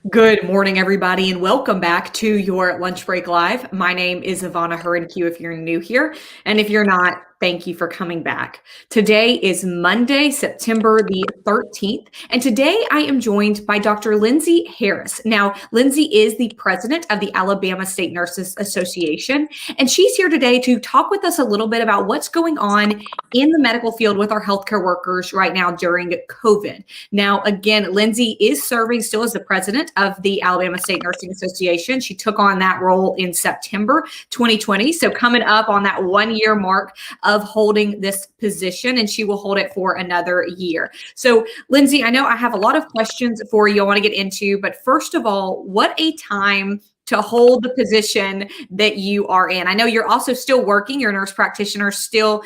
Good morning, everybody, and welcome back to your Lunch Break Live. My name is Ivana Hurrenque if you're new here, and if you're not, thank you for coming back. Today is Monday, September the 13th, and today I am joined by Dr. Lindsey Harris. Now, Lindsey is the president of the Alabama State Nurses Association, and she's here today to talk with us a little bit about what's going on in the medical field with our healthcare workers right now during COVID. Now, again, Lindsey is serving still as the president of the Alabama State Nursing Association. She took on that role in September 2020. So coming up on that 1 year mark of holding this position, and she will hold it for another year. So Lindsey, I know I have a lot of questions for you I want to get into, but first of all, what a time to hold the position that you are in. I know you're also still working, you're a nurse practitioner, still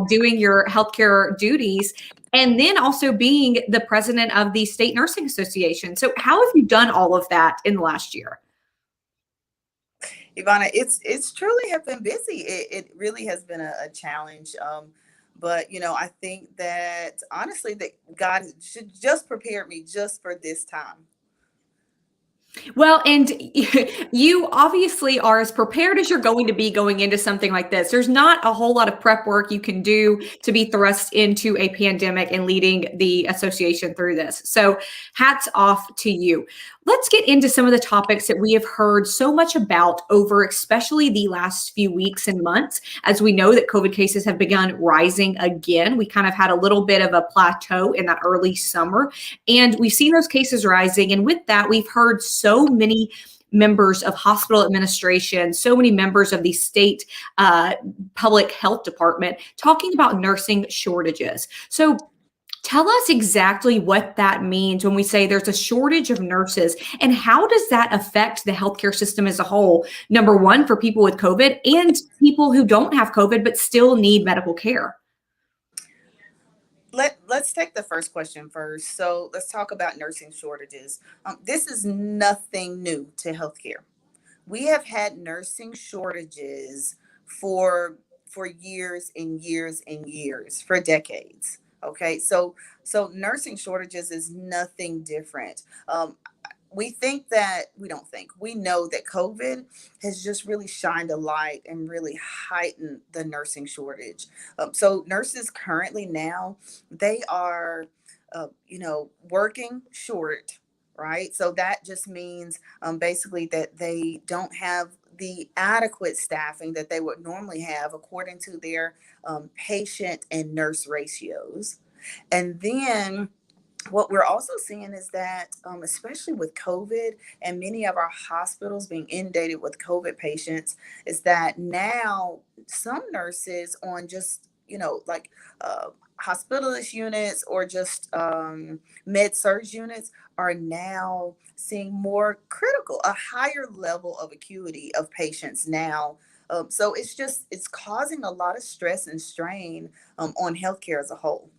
doing your healthcare duties, and then also being the president of the State Nursing Association. So how have you done all of that in the last year? Ivana, it's truly have been busy. It really has been a challenge. But I think that honestly that God should just prepared me just for this time. Well, and you obviously are as prepared as you're going to be going into something like this. There's not a whole lot of prep work you can do to be thrust into a pandemic and leading the association through this. So hats off to you. Let's get into some of the topics that we have heard so much about over especially the last few weeks and months. As we know that COVID cases have begun rising again, we kind of had a little bit of a plateau in that early summer, and we've seen those cases rising. And with that, we've heard so many members of hospital administration, so many members of the state public health department talking about nursing shortages. So tell us exactly what that means when we say there's a shortage of nurses, and how does that affect the healthcare system as a whole? Number one, for people with COVID and people who don't have COVID but still need medical care. Let's take the first question first. So let's talk about nursing shortages. This is nothing new to healthcare. We have had nursing shortages for years and years and years, for decades. Okay, so nursing shortages is nothing different. We don't think we know that COVID has just really shined a light and really heightened the nursing shortage. So nurses currently now, they are working short, right? So that just means basically that they don't have the adequate staffing that they would normally have according to their patient and nurse ratios. And then what we're also seeing is that, especially with COVID and many of our hospitals being inundated with COVID patients, is that now some nurses on just, like hospitalist units or just med surge units are now seeing more critical, a higher level of acuity of patients now. So it's causing a lot of stress and strain on healthcare as a whole.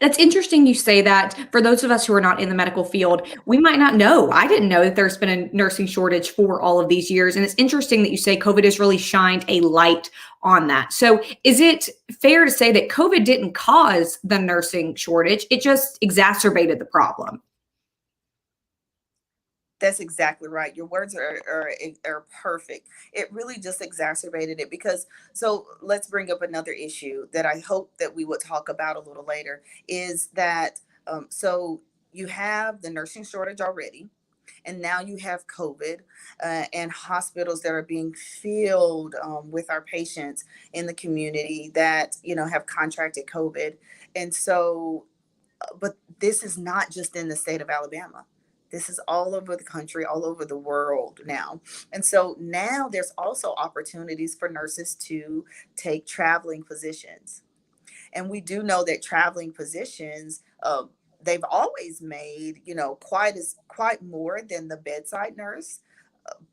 That's interesting you say that. For those of us who are not in the medical field, we might not know. I didn't know that there's been a nursing shortage for all of these years. And it's interesting that you say COVID has really shined a light on that. So is it fair to say that COVID didn't cause the nursing shortage? It just exacerbated the problem? That's exactly right. Your words are perfect. It really just exacerbated it because so let's bring up another issue that I hope that we would talk about a little later is that so you have the nursing shortage already, and now you have COVID and hospitals that are being filled with our patients in the community that have contracted COVID, and so but this is not just in the state of Alabama. This is all over the country, all over the world now. And so now there's also opportunities for nurses to take traveling positions. And we do know that traveling positions, they've always made, quite more than the bedside nurse.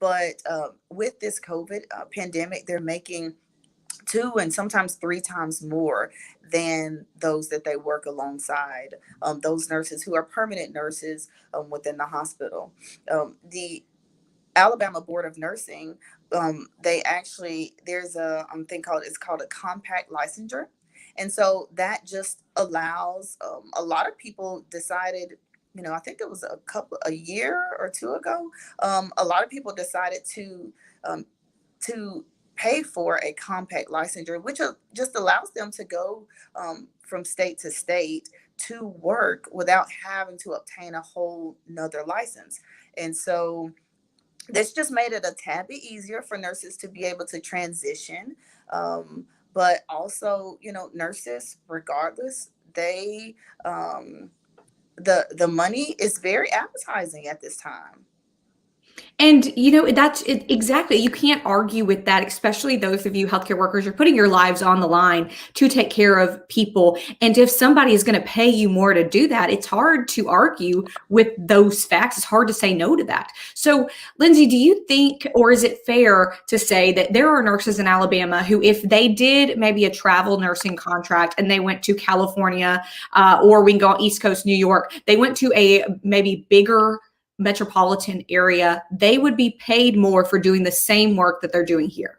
But with this COVID pandemic, they're making two and sometimes three times more than those that they work alongside, those nurses who are permanent nurses within the hospital. The Alabama Board of Nursing, they actually there's a thing called it's called a compact licensure, and so that just allows a lot of people decided. I think it was a year or two ago, a lot of people decided um, to pay for a compact licensure, which just allows them to go from state to state to work without having to obtain a whole nother license. And so this just made it a tad bit easier for nurses to be able to transition. Um, but also, nurses, regardless, they the money is very appetizing at this time. And that's it, exactly. You can't argue with that, especially those of you healthcare workers. You're putting your lives on the line to take care of people. And if somebody is going to pay you more to do that, it's hard to argue with those facts. It's hard to say no to that. So, Lindsey, do you think, or is it fair to say that there are nurses in Alabama who, if they did maybe a travel nursing contract and they went to California, or we can go East Coast, New York, they went to a maybe bigger metropolitan area, they would be paid more for doing the same work that they're doing here?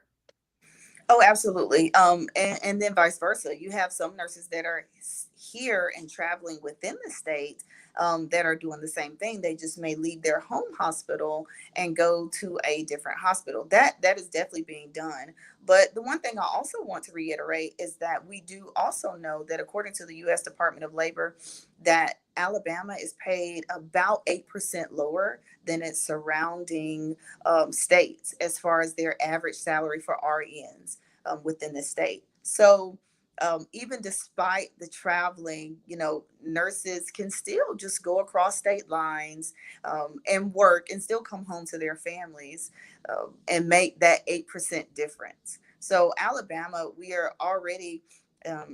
Oh, absolutely. And then vice versa. You have some nurses that are here and traveling within the state, that are doing the same thing. They just may leave their home hospital and go to a different hospital. That is definitely being done. But the one thing I also want to reiterate is that we do also know that according to the U.S. Department of Labor, that Alabama is paid about 8% lower than its surrounding states as far as their average salary for RNs within the state. So even despite the traveling, nurses can still just go across state lines and work and still come home to their families and make that 8% difference. So Alabama, we are already,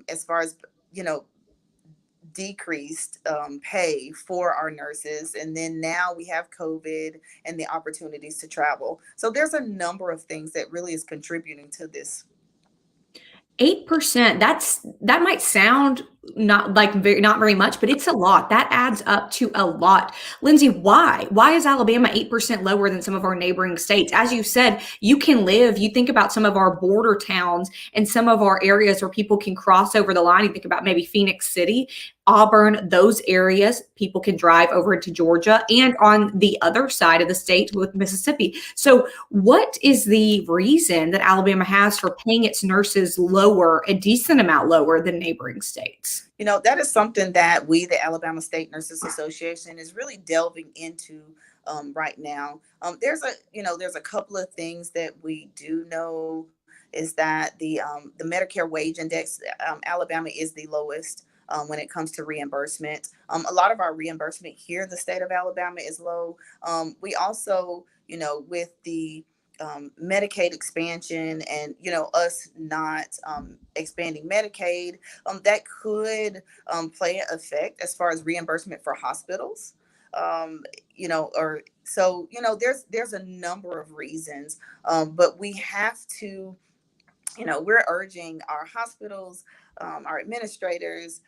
as far as, you know, decreased pay for our nurses. And then now we have COVID and the opportunities to travel. So there's a number of things that really is contributing to this. 8%, that might sound not very much, but it's a lot. That adds up to a lot. Lindsey, why? Why is Alabama 8% lower than some of our neighboring states? As you said, you think about some of our border towns and some of our areas where people can cross over the line. You think about maybe Phoenix City, Auburn, those areas, people can drive over into Georgia, and on the other side of the state with Mississippi. So what is the reason that Alabama has for paying its nurses lower, a decent amount lower than neighboring states? That is something that we, the Alabama State Nurses Association, is really delving into right now. There's a couple of things that we do know is that the Medicare wage index, Alabama is the lowest when it comes to reimbursement. A lot of our reimbursement here in the state of Alabama is low. We also, with the Medicaid expansion and us not expanding Medicaid, that could play an effect as far as reimbursement for hospitals. Or so there's a number of reasons, but we have to, we're urging our hospitals, our administrators,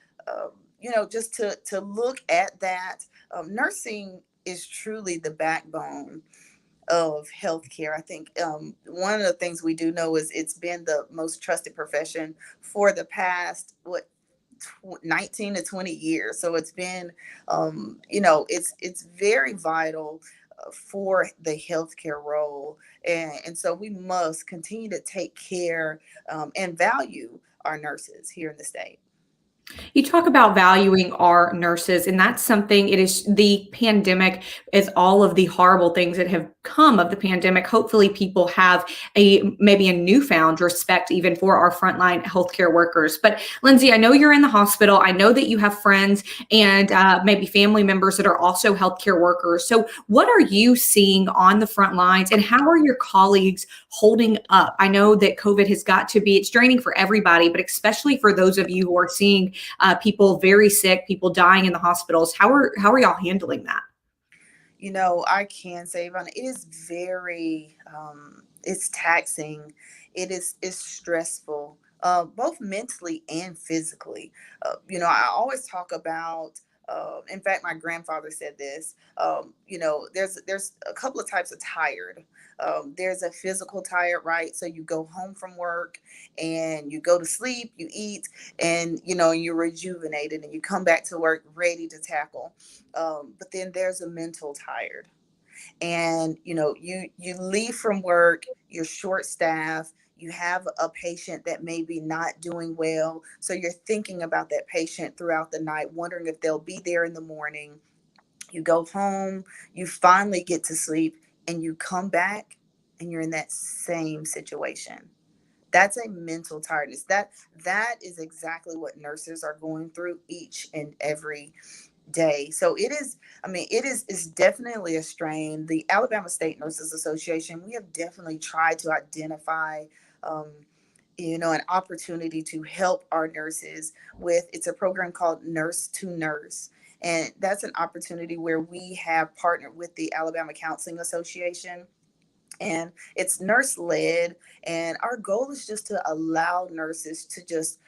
just to look at that. Nursing is truly the backbone of healthcare. I think one of the things we do know is it's been the most trusted profession for the past 19 to 20 years. So it's been, it's very vital for the healthcare role, and so we must continue to take care and value our nurses here in the state. You talk about valuing our nurses, and that's something. It is the pandemic, is all of the horrible things that have come of the pandemic. Hopefully people have maybe a newfound respect even for our frontline healthcare workers. But Lindsey, I know you're in the hospital. I know that you have friends and maybe family members that are also healthcare workers. So what are you seeing on the front lines, and how are your colleagues holding up? I know that COVID has got to be, it's draining for everybody, but especially for those of you who are seeing people very sick, people dying in the hospitals. How are y'all handling that? I can say, Ivana, it is very, it's taxing. It's stressful, both mentally and physically. I always talk about In fact, my grandfather said this. There's a couple of types of tired. There's a physical tired, right? So you go home from work and you go to sleep, you eat, and you're rejuvenated, and you come back to work ready to tackle. But then there's a mental tired, and you leave from work, you're short staffed, you have a patient that may be not doing well, so you're thinking about that patient throughout the night, wondering if they'll be there in the morning. You go home, you finally get to sleep, and you come back and you're in that same situation. That's a mental tiredness. That is exactly what nurses are going through each and every day. So it is, I mean, it's definitely a strain. The Alabama State Nurses Association, we have definitely tried to identify um, an opportunity to help our nurses with, it's a program called Nurse to Nurse. And that's an opportunity where we have partnered with the Alabama Counseling Association, and it's nurse led, and our goal is just to allow nurses to just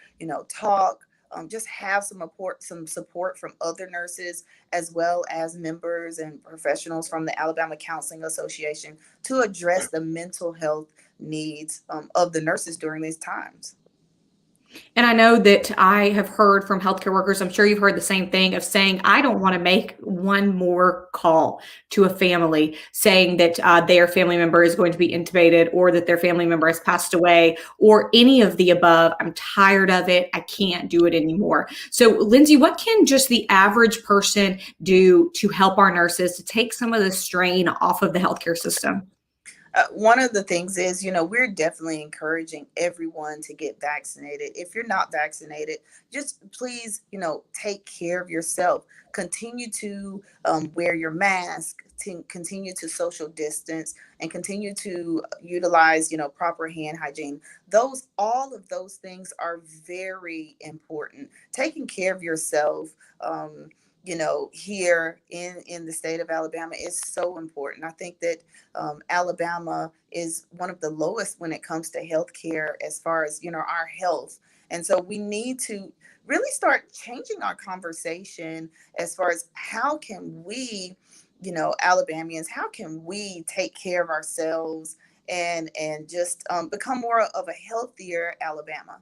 talk, just have some support from other nurses, as well as members and professionals from the Alabama Counseling Association, to address the mental health needs of the nurses during these times. And I know that I have heard from healthcare workers, I'm sure you've heard the same thing, of saying, I don't want to make one more call to a family saying that their family member is going to be intubated, or that their family member has passed away, or any of the above. I'm tired of it. I can't do it anymore. So, Lindsey, what can just the average person do to help our nurses to take some of the strain off of the healthcare system? One of the things is, we're definitely encouraging everyone to get vaccinated. If you're not vaccinated, just please, take care of yourself. Continue to wear your mask, to continue to social distance, and continue to utilize, proper hand hygiene. All of those things are very important. Taking care of yourself, here in the state of Alabama is so important. I think that Alabama is one of the lowest when it comes to healthcare, as far as our health, and so we need to really start changing our conversation as far as how can we, Alabamians, how can we take care of ourselves and just become more of a healthier Alabama.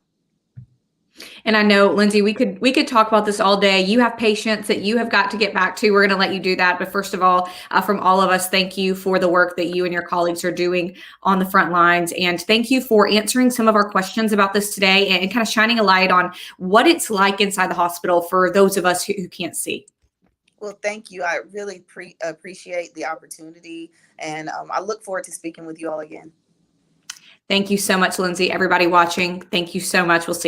And I know, Lindsey, we could talk about this all day. You have patients that you have got to get back to. We're going to let you do that. But first of all, from all of us, thank you for the work that you and your colleagues are doing on the front lines. And thank you for answering some of our questions about this today, and kind of shining a light on what it's like inside the hospital for those of us who can't see. Well, thank you. I really appreciate the opportunity, and I look forward to speaking with you all again. Thank you so much, Lindsey. Everybody watching, thank you so much. We'll see